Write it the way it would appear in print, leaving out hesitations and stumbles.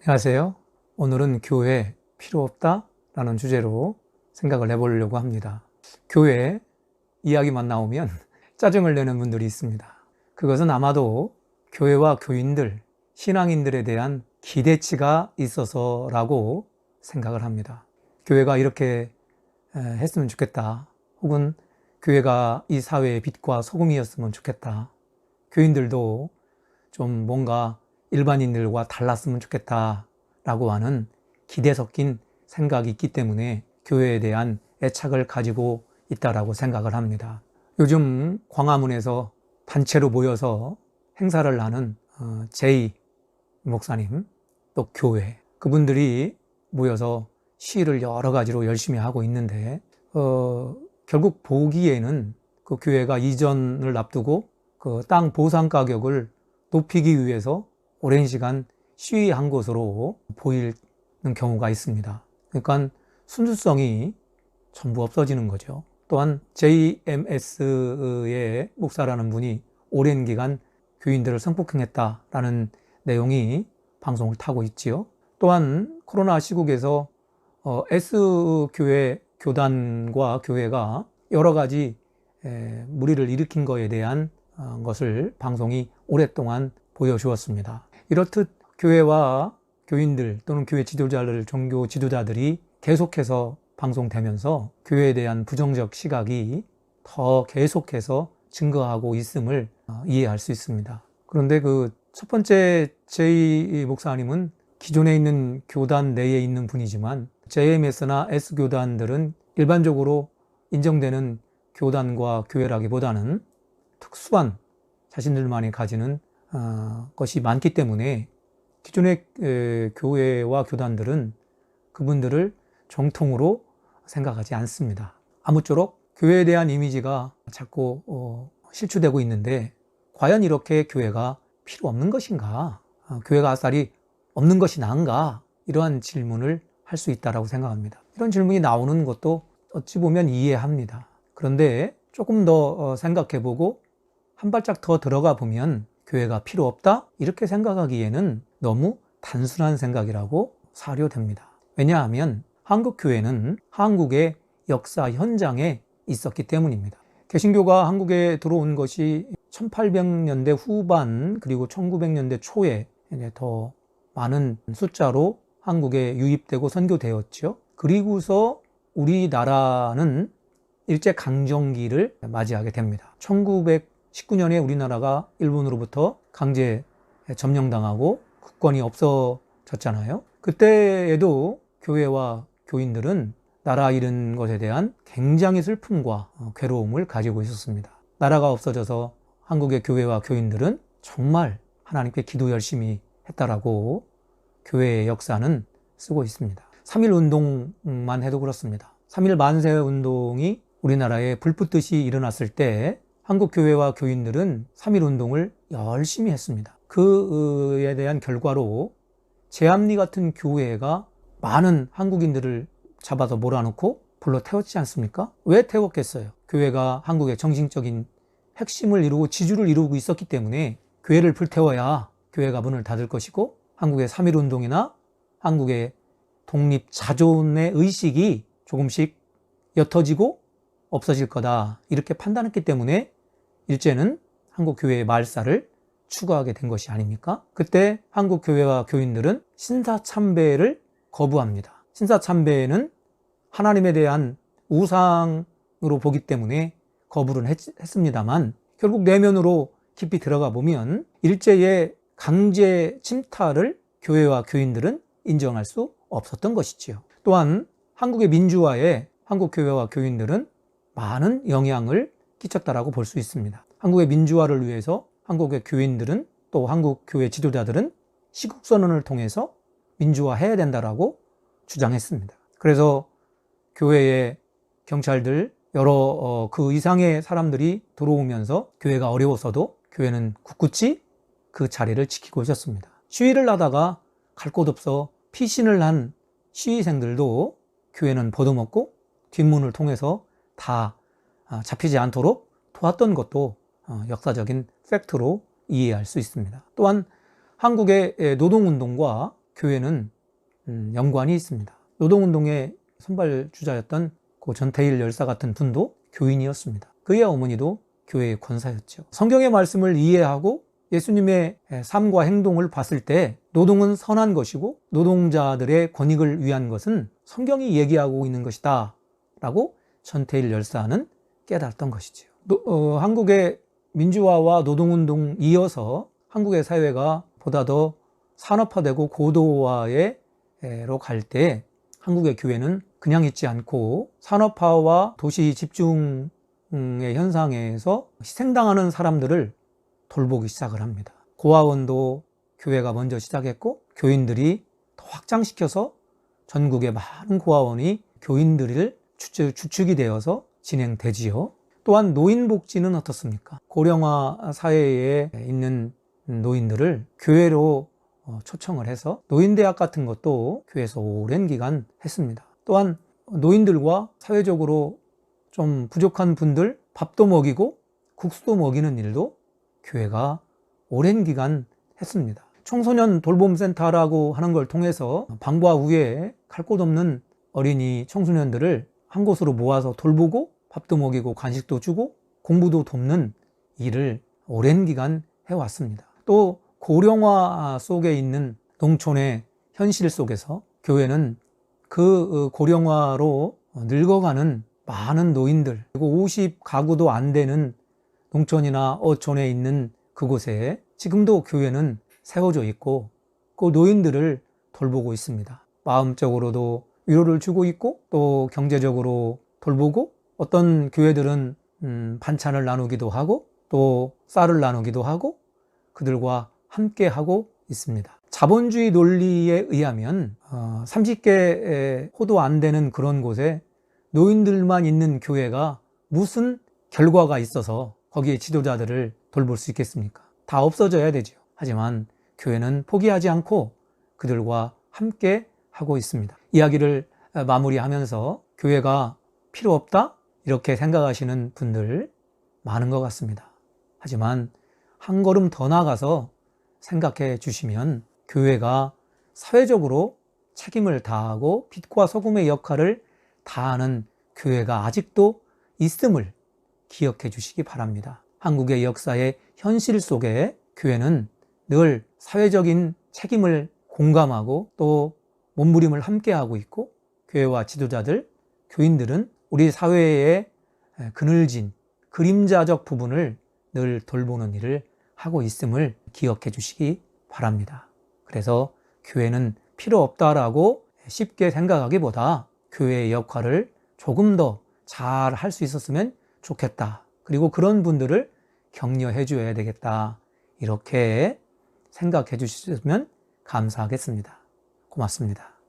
안녕하세요. 오늘은 교회 필요 없다? 라는 주제로 생각을 해보려고 합니다. 교회 이야기만 나오면 짜증을 내는 분들이 있습니다. 그것은 아마도 교회와 교인들, 신앙인들에 대한 기대치가 있어서라고 생각을 합니다. 교회가 이렇게 했으면 좋겠다. 혹은 교회가 이 사회의 빛과 소금이었으면 좋겠다. 교인들도 좀 뭔가 일반인들과 달랐으면 좋겠다 라고 하는 기대 섞인 생각이 있기 때문에 교회에 대한 애착을 가지고 있다라고 생각을 합니다. 요즘 광화문에서 단체로 모여서 행사를 하는 제이 목사님, 또 교회, 그분들이 모여서 시위를 여러 가지로 열심히 하고 있는데 결국 보기에는 그 교회가 이전을 앞두고 그 땅 보상 가격을 높이기 위해서 오랜 시간 시위한 것으로 보이는 경우가 있습니다. 그러니까 순수성이 전부 없어지는 거죠. 또한 JMS의 목사라는 분이 오랜 기간 교인들을 성폭행했다라는 내용이 방송을 타고 있지요. 또한 코로나 시국에서 S교회 교단과 교회가 여러 가지 무리를 일으킨 것에 대한 것을 방송이 오랫동안 보여주었습니다. 이렇듯 교회와 교인들 또는 교회 지도자들, 종교 지도자들이 계속해서 방송되면서 교회에 대한 부정적 시각이 더 계속해서 증거하고 있음을 이해할 수 있습니다. 그런데 그 첫 번째 제이 목사님은 기존에 있는 교단 내에 있는 분이지만 JMS나 S교단들은 일반적으로 인정되는 교단과 교회라기보다는 특수한 자신들만이 가지는 것이 많기 때문에 기존의 교회와 교단들은 그분들을 정통으로 생각하지 않습니다. 아무쪼록 교회에 대한 이미지가 자꾸 실추되고 있는데 과연 이렇게 교회가 필요 없는 것인가? 교회가 아싸리 없는 것이 나은가? 이러한 질문을 할 수 있다고 생각합니다. 이런 질문이 나오는 것도 어찌 보면 이해합니다. 그런데 조금 더 생각해보고 한 발짝 더 들어가 보면 교회가 필요 없다? 이렇게 생각하기에는 너무 단순한 생각이라고 사료됩니다. 왜냐하면 한국 교회는 한국의 역사 현장에 있었기 때문입니다. 개신교가 한국에 들어온 것이 1800년대 후반 그리고 1900년대 초에 더 많은 숫자로 한국에 유입되고 선교되었죠. 그리고서 우리나라는 일제강점기를 맞이하게 됩니다. 1919년에 우리나라가 일본으로부터 강제 점령당하고 국권이 없어졌잖아요. 그때에도 교회와 교인들은 나라 잃은 것에 대한 굉장히 슬픔과 괴로움을 가지고 있었습니다. 나라가 없어져서 한국의 교회와 교인들은 정말 하나님께 기도 열심히 했다라고 교회의 역사는 쓰고 있습니다. 3.1 운동만 해도 그렇습니다. 3.1 만세 운동이 우리나라에 불붙듯이 일어났을 때 한국 교회와 교인들은 3.1 운동을 열심히 했습니다. 그에 대한 결과로 제암리 같은 교회가 많은 한국인들을 잡아서 몰아넣고 불러 태웠지 않습니까? 왜 태웠겠어요? 교회가 한국의 정신적인 핵심을 이루고 지주를 이루고 있었기 때문에 교회를 불태워야 교회가 문을 닫을 것이고 한국의 3.1 운동이나 한국의 독립 자존의 의식이 조금씩 옅어지고 없어질 거다 이렇게 판단했기 때문에 일제는 한국 교회의 말살을 추구하게 된 것이 아닙니까? 그때 한국 교회와 교인들은 신사참배를 거부합니다. 신사참배는 하나님에 대한 우상으로 보기 때문에 거부를 했습니다만 결국 내면으로 깊이 들어가 보면 일제의 강제 침탈을 교회와 교인들은 인정할 수 없었던 것이지요. 또한 한국의 민주화에 한국 교회와 교인들은 많은 영향을 끼쳤다라고 볼 수 있습니다. 한국의 민주화를 위해서 한국의 교인들은 또 한국 교회 지도자들은 시국선언을 통해서 민주화해야 된다라고 주장했습니다. 그래서 교회의 경찰들 여러 그 이상의 사람들이 들어오면서 교회가 어려웠어도 교회는 굳굳이 그 자리를 지키고 있었습니다. 시위를 하다가 갈 곳 없어 피신을 한 시위생들도 교회는 버듬었고 뒷문을 통해서 다 잡히지 않도록 도왔던 것도 역사적인 팩트로 이해할 수 있습니다. 또한 한국의 노동운동과 교회는 연관이 있습니다. 노동운동의 선발주자였던 고 전태일 열사 같은 분도 교인이었습니다. 그의 어머니도 교회의 권사였죠. 성경의 말씀을 이해하고 예수님의 삶과 행동을 봤을 때 노동은 선한 것이고 노동자들의 권익을 위한 것은 성경이 얘기하고 있는 것이다 라고 전태일 열사는 깨달았던 것이죠. 한국의 민주화와 노동운동 이어서 한국의 사회가 보다 더 산업화되고 고도화로 갈 때 한국의 교회는 그냥 있지 않고 산업화와 도시 집중의 현상에서 희생당하는 사람들을 돌보기 시작을 합니다. 고아원도 교회가 먼저 시작했고 교인들이 더 확장시켜서 전국의 많은 고아원이 교인들을 주축이 되어서 진행되지요. 또한 노인복지는 어떻습니까? 고령화 사회에 있는 노인들을 교회로 초청을 해서 노인대학 같은 것도 교회에서 오랜 기간 했습니다. 또한 노인들과 사회적으로 좀 부족한 분들 밥도 먹이고 국수도 먹이는 일도 교회가 오랜 기간 했습니다. 청소년 돌봄센터라고 하는 걸 통해서 방과 후에 갈 곳 없는 어린이 청소년들을 한 곳으로 모아서 돌보고 밥도 먹이고 간식도 주고 공부도 돕는 일을 오랜 기간 해왔습니다. 또 고령화 속에 있는 농촌의 현실 속에서 교회는 그 고령화로 늙어가는 많은 노인들, 그리고 50가구도 안 되는 농촌이나 어촌에 있는 그곳에 지금도 교회는 세워져 있고 그 노인들을 돌보고 있습니다. 마음적으로도 위로를 주고 있고 또 경제적으로 돌보고 어떤 교회들은 반찬을 나누기도 하고 또 쌀을 나누기도 하고 그들과 함께 하고 있습니다. 자본주의 논리에 의하면 30개 호도 안 되는 그런 곳에 노인들만 있는 교회가 무슨 결과가 있어서 거기에 지도자들을 돌볼 수 있겠습니까? 다 없어져야 되죠. 하지만 교회는 포기하지 않고 그들과 함께 하고 있습니다. 이야기를 마무리하면서 교회가 필요 없다? 이렇게 생각하시는 분들 많은 것 같습니다. 하지만 한 걸음 더 나가서 생각해 주시면 교회가 사회적으로 책임을 다하고 빛과 소금의 역할을 다하는 교회가 아직도 있음을 기억해 주시기 바랍니다. 한국의 역사의 현실 속에 교회는 늘 사회적인 책임을 공감하고 또 몸부림을 함께하고 있고 교회와 지도자들, 교인들은 우리 사회의 그늘진 그림자적 부분을 늘 돌보는 일을 하고 있음을 기억해 주시기 바랍니다. 그래서 교회는 필요 없다라고 쉽게 생각하기보다 교회의 역할을 조금 더 잘 할 수 있었으면 좋겠다. 그리고 그런 분들을 격려해 줘야 되겠다. 이렇게 생각해 주시면 감사하겠습니다. 고맙습니다.